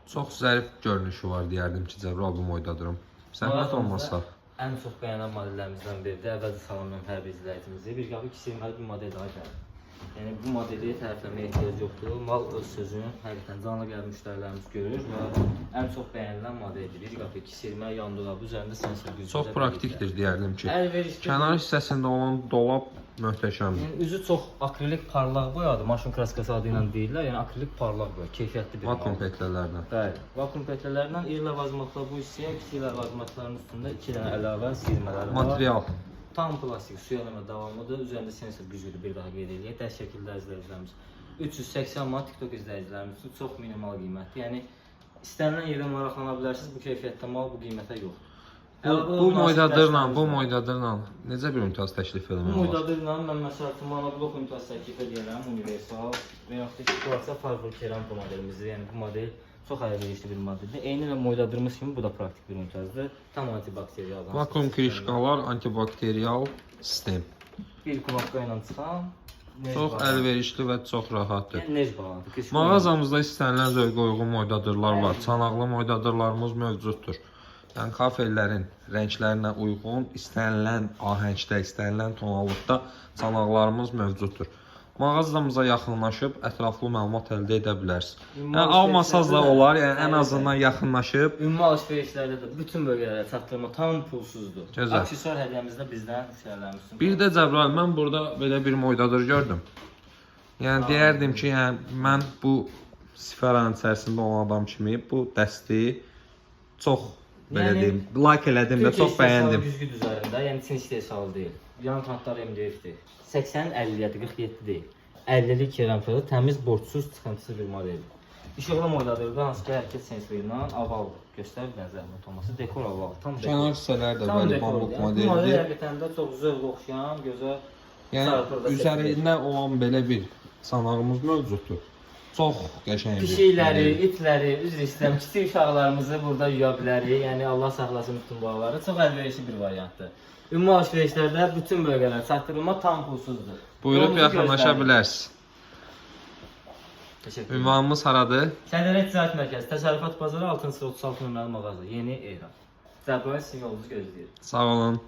Çox zərif görünüşü var deyərdim ki, Cəbrayıl bu moydadıram. Zəhmət olmasa. Ən çox bəyənilən modellərimizdən biridir. Əvvəlcə salamlayan hər bir izləyicimizi. Bir qapı 2 silməli bir model daha gəlir. Yəni bu modeli tərəfləməyə ehtiyac yoxdur. Mal öz sözünü həqiqətən canlı gələn müştərilərimiz görür və ən çox bəyənilən modeldir. Bir qapı 2 silmə, yan dolabı üzərində sensor gücü. Çox praktikdir deyərdim ki. Əlverişli. Kənar hissəsində olan dolab möhtəşəmdir. Yəni üzü çox akrilik parlaq boyadır. Maşın kraskası adı ilə deyirlər. Yəni akrilik parlaq boya, keyfiyyətli bir Vakuum petlələrdən. Bəli. Vakuum petlələrdən iri ləvazimatlar bu hissəyə, kiçik ləvazimatların üstündə 2 dənə əlavə silmələri var. Material. Tam plastik, suya eləmə davamlıdır. Üzərində sensor güclüdür, bir daha qeyd edək. Dərs şəkildə izləyicilərimiz 380 manat, TikTok izləyicilərimiz üçün çox minimal qiymətdir. Yəni istənilən yerdən maraqlana bilərsiniz. Bu keyfiyyətdə mal bu qiymətə yoxdur. Bu moydadırla necə bir ünitaz təklif etmək olar? Bu moydadırla mən məsəl üçün monoblok ünitaz təklif edirəm, universal və yaxud da klasik farbur keramika modelimizdir. Yəni bu model çox əlverişli bir modeldir. Eyni ilə moydadırımız kimi bu da praktik bir ünitazdır. Tam antibakteriyal. Vakuum krişkalar, antibakteriyal sistem. Bir knopka ilə çıxan. Çox əlverişli və çox rahatdır. Enerji bağlantı. Mağazamızda istənilən zövqə uyğun moydadırlar var. Çanaqlı moydadırlarımız mövcuddur. Yəni kafellərin rənglərinə uyğun istənilən ahəngdə, istənilən tonallıqda çanaqlarımız mövcuddur. Mağazamıza yaxınlaşıb ətraflı məlumat əldə edə bilərsiniz. Yəni almasaz da olar, yəni ən azından yaxınlaşıb. Ümumi alış-verişlərdə də bütün bölgələrə çatdırma tam pulsuzdur. Gözəl. Aksesuar hədiyyəmiz də bizdən müştərilərimiz üçün. Bir də Cəbrayıl, mən burada belə bir moydadır gördüm. Yəni deyərdim ki, yəni mən bu siferanın içərisində olan adam kimi bu dəsti çox belə deyim, like elədim və çox bəyəndim. Güzgü üzərində, yəni Çin istehsalı deyil. Yan kantlar MDF-dir. 80-50-dir, 47 deyil. 50-lik keramikadır, təmiz, borçsuz, çıxıntısız bir modeldir. İşıqlı moydadırda hansı ki, hərəkət sensoruyla aval göstərir zəhmət olması, dekor aval. Kənar hissələr də belə bambuk Bu model modeldir. həqiqətən də çox zövq oxşayan, gözəl. Yəni üzərində olan belə bir çanağımız mövcuddur. Çox qəşəng. Pişikləri, itləri, üzr istəyirəm, kiçik uşaqlarımızı burada yuya bilərik. Yəni Allah saxlasın bütün bağları. Çox əlverişli bir variantdır. Ümumi alış-verişlərdə bütün bölgələr çatdırılma tam pulsuzdur. Buyurub yaxınlaşa bilərsiniz. Təşəkkür ederim. Ünvanımız haradır? Sədərət Ticarət Mərkəzi, Təsərrüfat Bazarı 6-36 nömrəli mağaza, Yeni Eran. Cəbrayıl sizin yolunuzu gözləyir. Sağ olun.